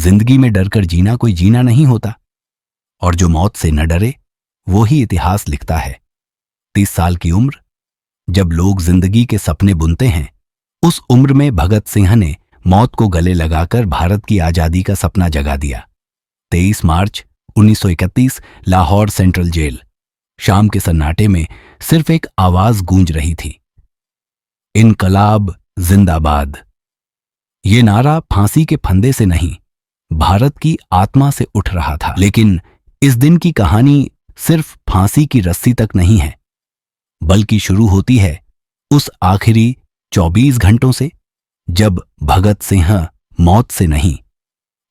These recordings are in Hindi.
जिंदगी में डरकर जीना कोई जीना नहीं होता, और जो मौत से न डरे वो ही इतिहास लिखता है। 30 साल की उम्र, जब लोग जिंदगी के सपने बुनते हैं, उस उम्र में भगत सिंह ने मौत को गले लगाकर भारत की आजादी का सपना जगा दिया। 23 मार्च 1931, लाहौर सेंट्रल जेल। शाम के सन्नाटे में सिर्फ एक आवाज गूंज रही थी, इनकलाब जिंदाबाद। ये नारा फांसी के फंदे से नहीं, भारत की आत्मा से उठ रहा था। लेकिन इस दिन की कहानी सिर्फ फांसी की रस्सी तक नहीं है, बल्कि शुरू होती है उस आखिरी 24 घंटों से, जब भगत सिंह मौत से नहीं,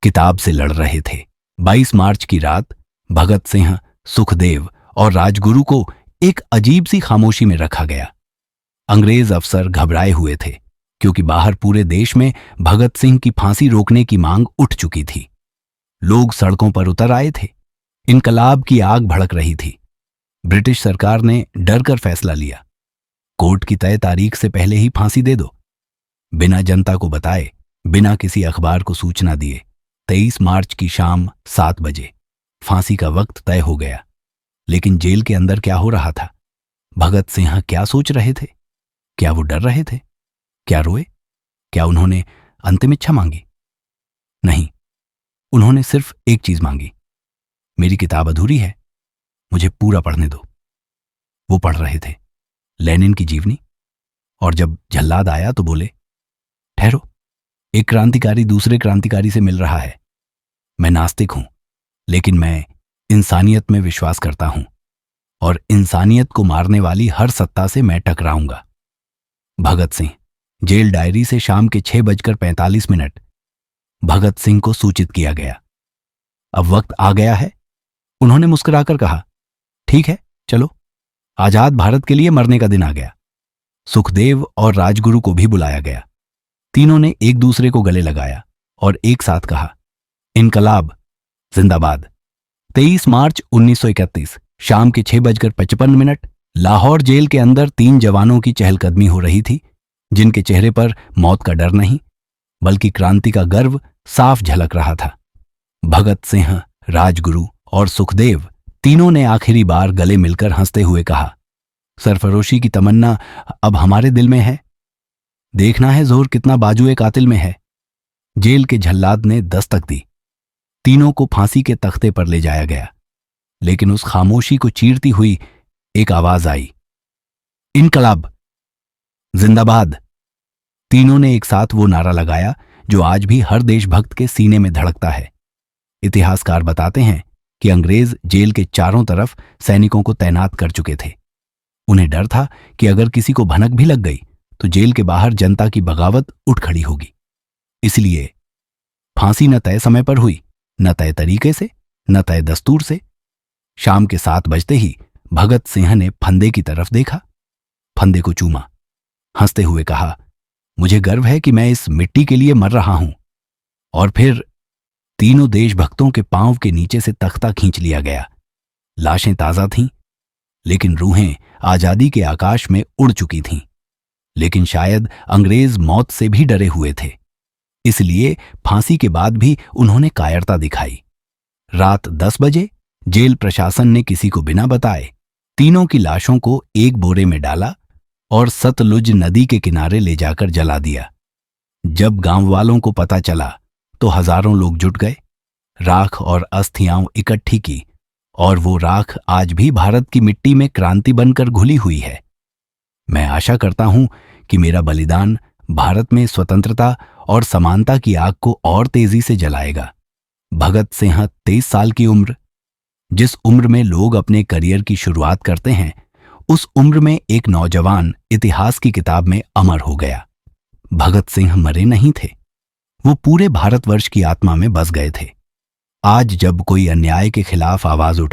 किताब से लड़ रहे थे। 22 मार्च की रात भगत सिंह, सुखदेव और राजगुरु को एक अजीब सी खामोशी में रखा गया। अंग्रेज अफसर घबराए हुए थे, क्योंकि बाहर पूरे देश में भगत सिंह की फांसी रोकने की मांग उठ चुकी थी। लोग सड़कों पर उतर आए थे, इनकलाब की आग भड़क रही थी। ब्रिटिश सरकार ने डर कर फैसला लिया, कोर्ट की तय तारीख से पहले ही फांसी दे दो, बिना जनता को बताए, बिना किसी अखबार को सूचना दिए। 23 मार्च की शाम 7 बजे फांसी का वक्त तय हो गया। लेकिन जेल के अंदर क्या हो रहा था? भगत सिंह क्या सोच रहे थे? क्या वो डर रहे थे? क्या रोए? क्या उन्होंने अंतिम इच्छा मांगी? नहीं, उन्होंने सिर्फ एक चीज मांगी, मेरी किताब अधूरी है, मुझे पूरा पढ़ने दो। वो पढ़ रहे थे लेनिन की जीवनी, और जब जल्लाद आया तो बोले, ठहरो, एक क्रांतिकारी दूसरे क्रांतिकारी से मिल रहा है। मैं नास्तिक हूं, लेकिन मैं इंसानियत में विश्वास करता हूं, और इंसानियत को मारने वाली हर सत्ता से मैं टकराऊंगा। भगत सिंह। जेल डायरी से शाम के 6:45 भगत सिंह को सूचित किया गया, अब वक्त आ गया है। उन्होंने मुस्कुराकर कहा, ठीक है, चलो, आजाद भारत के लिए मरने का दिन आ गया। सुखदेव और राजगुरु को भी बुलाया गया। तीनों ने एक दूसरे को गले लगाया और एक साथ कहा, इनकलाब जिंदाबाद। 23 मार्च 1931, शाम के 6:55 लाहौर जेल के अंदर 3 जवानों की चहलकदमी हो रही थी, जिनके चेहरे पर मौत का डर नहीं, बल्कि क्रांति का गर्व साफ झलक रहा था। भगत सिंह, राजगुरु और सुखदेव तीनों ने आखिरी बार गले मिलकर हंसते हुए कहा, सरफरोशी की तमन्ना अब हमारे दिल में है, देखना है जोर कितना बाजुए कातिल में है। जेल के जल्लाद ने दस्तक दी, तीनों को फांसी के तख्ते पर ले जाया गया। लेकिन उस खामोशी को चीरती हुई एक आवाज आई, इनकलाब जिंदाबाद। तीनों ने एक साथ वो नारा लगाया जो आज भी हर देशभक्त के सीने में धड़कता है। इतिहासकार बताते हैं कि अंग्रेज जेल के चारों तरफ सैनिकों को तैनात कर चुके थे। उन्हें डर था कि अगर किसी को भनक भी लग गई तो जेल के बाहर जनता की बगावत उठ खड़ी होगी। इसलिए फांसी न तय समय पर हुई, न तय तरीके से, न तय दस्तूर से। शाम के 7 बजते ही भगत सिंह ने फंदे की तरफ देखा, फंदे को चूमा, हंसते हुए कहा, मुझे गर्व है कि मैं इस मिट्टी के लिए मर रहा हूं। और फिर तीनों देशभक्तों के पांव के नीचे से तख्ता खींच लिया गया। लाशें ताजा थीं, लेकिन रूहें आजादी के आकाश में उड़ चुकी थीं। लेकिन शायद अंग्रेज मौत से भी डरे हुए थे, इसलिए फांसी के बाद भी उन्होंने कायरता दिखाई। रात 10 बजे जेल प्रशासन ने किसी को बिना बताए तीनों की लाशों को एक बोरे में डाला और सतलुज नदी के किनारे ले जाकर जला दिया। जब गांव वालों को पता चला तो हजारों लोग जुट गए, राख और अस्थियां इकट्ठी की, और वो राख आज भी भारत की मिट्टी में क्रांति बनकर घुली हुई है। मैं आशा करता हूं कि मेरा बलिदान भारत में स्वतंत्रता और समानता की आग को और तेजी से जलाएगा। भगत सिंह 23 साल की उम्र, जिस उम्र में लोग अपने करियर की शुरुआत करते हैं, उस उम्र में एक नौजवान इतिहास की किताब में अमर हो गया। भगत सिंह मरे नहीं थे, वो पूरे भारतवर्ष की आत्मा में बस गए थे। आज जब कोई अन्याय के खिलाफ आवाज उठा